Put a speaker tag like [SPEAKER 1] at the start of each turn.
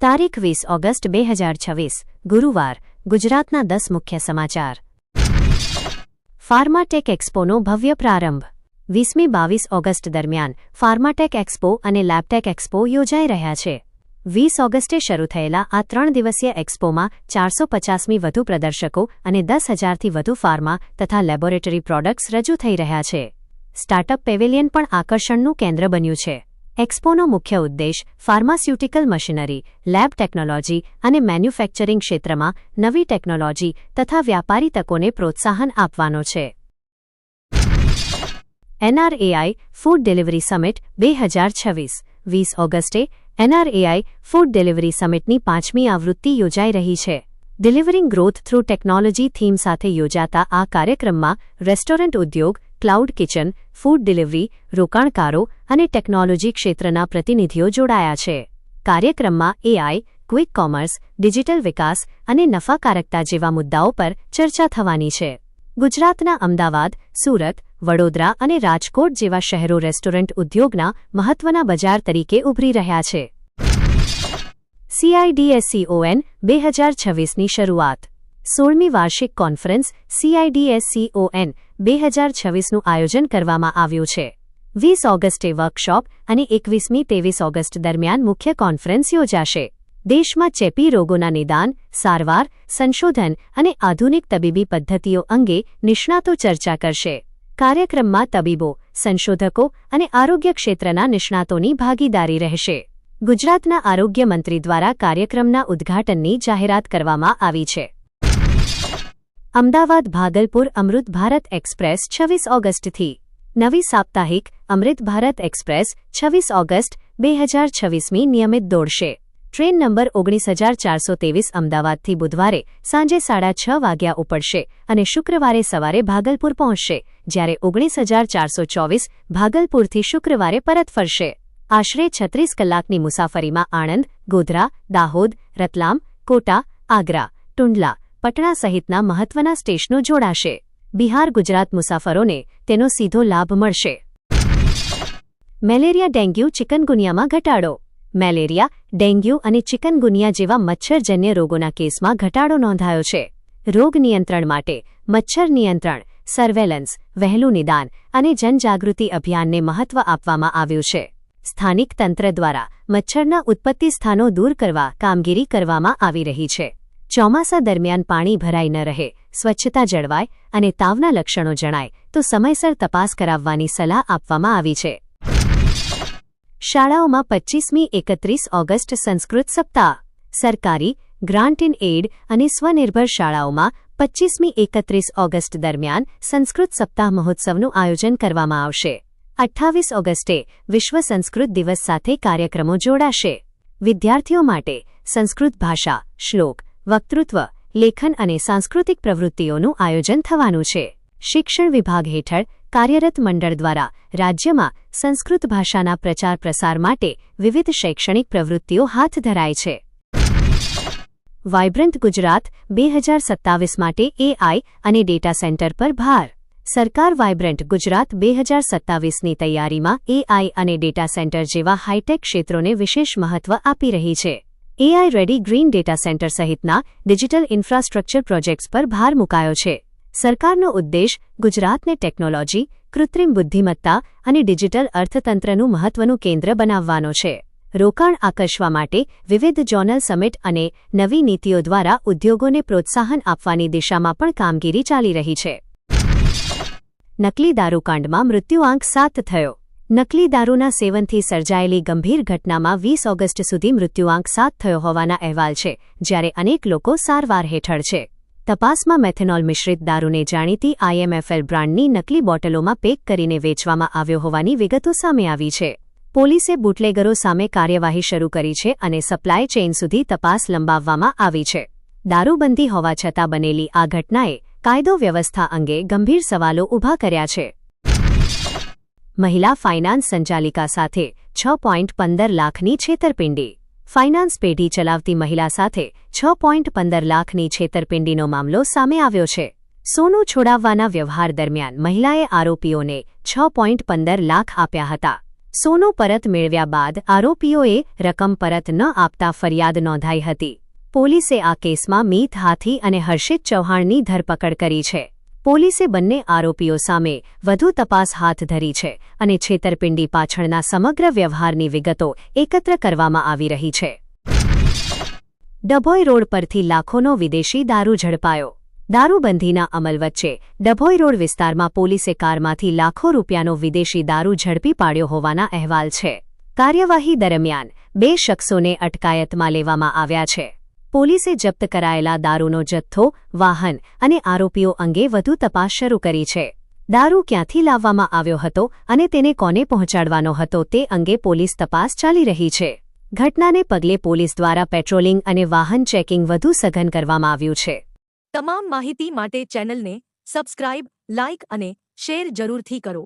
[SPEAKER 1] તારીખ 20 ઓગસ્ટ 2026 ગુરુવાર ગુજરાતના 10 મુખ્ય સમાચાર. ફાર્માટેક એક્સપોનો ભવ્ય પ્રારંભ. 20મી-22 ઓગસ્ટ દરમિયાન ફાર્માટેક એક્સપો અને લેબટેક એક્સપો યોજાઈ રહ્યા છે. 20 ઓગસ્ટે શરૂ થયેલા આ 3 દિવસીય એક્સપોમાં 450મી વધુ પ્રદર્શકો અને 10,000થી વધુ ફાર્મા તથા લેબોરેટરી પ્રોડક્ટ્સ રજૂ થઈ રહ્યા છે. સ્ટાર્ટઅપ પેવેલિયન પણ આકર્ષણનું કેન્દ્ર બન્યું છે. એક્સપોનો મુખ્ય ઉદ્દેશ ફાર્માસ્યુટિકલ મશીનરી, લેબ ટેકનોલોજી અને મેન્યુફેક્ચરિંગ ક્ષેત્રમાં નવી ટેકનોલોજી તથા વ્યાપારી તકોને પ્રોત્સાહન આપવાનો છે. NRAI food delivery summit 2026. 20 ઓગસ્ટે NRAI ફૂડ ડિલિવરી સમિટની 5મી આવૃત્તિ યોજાઈ રહી છે. Delivering growth through technology theme સાથે યોજાતા આ કાર્યક્રમમાં રેસ્ટોરન્ટ ઉદ્યોગ, ક્લાઉડ કિચન, ફૂડ ડિલિવરી, રોકાણકારો અને ટેકનોલોજી ક્ષેત્રના પ્રતિનિધિઓ જોડાયા છે. કાર્યક્રમમાં AI, ક્વિક કોમર્સ, ડિજિટલ વિકાસ અને નફાકારકતા જેવા મુદ્દાઓ પર ચર્ચા થવાની છે. ગુજરાતના અમદાવાદ, સુરત, વડોદરા અને રાજકોટ જેવા શહેરો રેસ્ટોરન્ટ ઉદ્યોગના મહત્વના બજાર તરીકે ઉભરી રહ્યા છે. CIDSCON 2026ની શરૂઆત. 16મી વાર્ષિક કોન્ફરન્સ CIDSCON 2026નું આયોજન કરવામાં આવ્યું છે. 20 ઓગસ્ટે વર્કશોપ અને 21મી-23 ઓગસ્ટ દરમિયાન મુખ્ય કોન્ફરન્સ યોજાશે. દેશમાં ચેપી રોગોના નિદાન, સારવાર, સંશોધન અને આધુનિક તબીબી પદ્ધતિઓ અંગે નિષ્ણાતો ચર્ચા કરશે. કાર્યક્રમમાં તબીબો, સંશોધકો અને આરોગ્ય ક્ષેત્રના નિષ્ણાતોની ભાગીદારી રહેશે. ગુજરાતના આરોગ્ય મંત્રી દ્વારા કાર્યક્રમના ઉદ્ઘાટનની જાહેરાત કરવામાં આવી છે. અમદાવાદ ભાગલપુર અમૃત ભારત એક્સપ્રેસ 26 ઓગસ્ટથી. નવી સાપ્તાહિક અમૃત ભારત એક્સપ્રેસ 26 ઓગસ્ટ 2026મી નિયમિત દોડશે. ટ્રેન નંબર 19423 અમદાવાદથી બુધવારે સાંજે 6:30 વાગ્યા ઉપડશે અને શુક્રવારે સવારે ભાગલપુર પહોંચશે, જ્યારે 19424 ભાગલપુરથી શુક્રવારે પરત ફરશે. આશરે 36 કલાકની મુસાફરીમાં આણંદ, ગોધરા, દાહોદ, રતલામ, કોટા, આગ્રા, ટુંડલા, પટણા સહિતના મહત્વના સ્ટેશનો જોડાશે. બિહાર ગુજરાત મુસાફરોને તેનો સીધો લાભ મળશે. મેલેરિયા, ડેન્ગ્યુ, ચિકનગુનિયામાં ઘટાડો. મેલેરિયા, ડેન્ગ્યુ અને ચિકનગુનિયા જેવા મચ્છરજન્ય રોગોના કેસમાં ઘટાડો નોંધાયો છે. રોગ નિયંત્રણ માટે મચ્છર નિયંત્રણ, સર્વેલન્સ, વહેલું નિદાન અને જનજાગૃતિ અભિયાનને મહત્વ આપવામાં આવ્યું છે. સ્થાનિક તંત્ર દ્વારા મચ્છરના ઉત્પત્તિ સ્થાનો દૂર કરવા કામગીરી કરવામાં આવી રહી છે. ચોમાસા દરમિયાન પાણી ભરાઈ ન રહે, સ્વચ્છતા જળવાય અને તાવના લક્ષણો જણાય તો સમયસર તપાસ કરાવવાની સલાહ આપવામાં આવી છે. શાળાઓમાં 25મી-31 ઓગસ્ટ સંસ્કૃત સપ્તાહ. સરકારી, ગ્રાન્ટ ઇન એડ અને સ્વનિર્ભર શાળાઓમાં 25મી-31 ઓગસ્ટ દરમિયાન સંસ્કૃત સપ્તાહ મહોત્સવનું આયોજન કરવામાં આવશે. 28 ઓગસ્ટે વિશ્વ સંસ્કૃત દિવસ સાથે કાર્યક્રમો જોડાશે. વિદ્યાર્થીઓ માટે સંસ્કૃત ભાષા, શ્લોક, વક્તૃત્વ, લેખન અને સાંસ્કૃતિક પ્રવૃત્તિઓનું આયોજન થવાનું છે. શિક્ષણ વિભાગ હેઠળ કાર્યરત મંડળ દ્વારા રાજ્યમાં સંસ્કૃત ભાષાના પ્રચાર પ્રસાર માટે વિવિધ શૈક્ષણિક પ્રવૃત્તિઓ હાથ ધરાય છે. વાયબ્રન્ટ ગુજરાત 2027 માટે AI અને ડેટા સેન્ટર પર ભાર. સરકાર વાયબ્રન્ટ ગુજરાત 2027ની તૈયારીમાં AI અને ડેટા સેન્ટર જેવા હાઈટેક ક્ષેત્રોને વિશેષ મહત્વ આપી રહી છે. AI ready green data centre સહિતના ડિજિટલ ઇન્ફ્રાસ્ટ્રક્ચર પ્રોજેક્ટ્સ પર ભાર મુકાયો છે. સરકારનો ઉદ્દેશ ગુજરાતને ટેકનોલોજી, કૃત્રિમ બુદ્ધિમત્તા અને ડિજિટલ અર્થતંત્રનું મહત્વનું કેન્દ્ર બનાવવાનો છે. રોકાણ આકર્ષવા માટે વિવિધ ઝોનલ સમિટ અને નવી નીતિઓ દ્વારા ઉદ્યોગોને પ્રોત્સાહન આપવાની દિશામાં પણ કામગીરી ચાલી રહી છે. નકલી દારૂકાંડમાં મૃત્યુઆંક 7 થયો. નકલી દારૂના સેવનથી સર્જાયેલી ગંભીર ઘટનામાં 20 ઓગસ્ટ સુધી મૃત્યુઆંક 7 થયો હોવાના અહેવાલ છે, જ્યારે અનેક લોકો સારવાર હેઠળ છે. તપાસમાં મેથેનોલ મિશ્રિત દારૂને જાણીતી IMFL બ્રાન્ડની નકલી બોટલોમાં પેક કરીને વેચવામાં આવ્યો હોવાની વિગતો સામે આવી છે. પોલીસે બુટલેગરો સામે કાર્યવાહી શરૂ કરી છે અને સપ્લાય ચેઇન સુધી તપાસ લંબાવવામાં આવી છે. દારૂબંધી હોવા છતાં બનેલી આ ઘટનાએ કાયદો વ્યવસ્થા અંગે ગંભીર સવાલો ઊભા કર્યા છે. મહિલા ફાઇનાન્સ સંચાલિકા સાથે 6.15 લાખની છેતરપિંડી. ફાઇનાન્સ પેઢી ચલાવતી મહિલા સાથે 6.15 લાખની છેતરપિંડીનો મામલો સામે આવ્યો છે. સોનું છોડાવવાના વ્યવહાર દરમિયાન મહિલાએ આરોપીઓને 6.15 લાખ આપ્યા હતા. સોનું પરત મેળવ્યા બાદ આરોપીઓએ રકમ પરત ન આપતા ફરિયાદ નોંધાઈ હતી. પોલીસે આ કેસમાં મીત હાથી અને હર્ષિત ચૌહાણની ધરપકડ કરી છે. પોલીસે બંને આરોપીઓ સામે વધુ તપાસ હાથ ધરી છે અને છેતરપિંડી પાછળના સમગ્ર વ્યવહારની વિગતો એકત્ર કરવામાં આવી રહી છે. ડભોઈ રોડ પરથી લાખોનો વિદેશી દારૂ ઝડપાયો. દારૂબંધીના અમલ વચ્ચે ડભોઈ રોડ વિસ્તારમાં પોલીસે કારમાંથી લાખો રૂપિયાનો વિદેશી દારૂ ઝડપી પાડ્યો હોવાના અહેવાલ છે. કાર્યવાહી દરમિયાન 2 શખ્સોને અટકાયતમાં લેવામાં આવ્યા છે. પોલીસે જપ્ત કરાયેલા દારૂનો જથ્થો, વાહન અને આરોપીઓ અંગે વધુ તપાસ શરૂ કરી છે. દારૂ ક્યાંથી લાવવામાં આવ્યો હતો અને તેને કોને પહોંચાડવાનો હતો તે અંગે પોલીસ તપાસ ચાલી રહી છે. ઘટનાને પગલે પોલીસ દ્વારા પેટ્રોલિંગ અને વાહન ચેકિંગ વધુ સઘન કરવામાં આવ્યું છે.
[SPEAKER 2] તમામ માહિતી માટે ચેનલને સબસ્ક્રાઇબ, લાઇક અને શેર જરૂરથી કરો.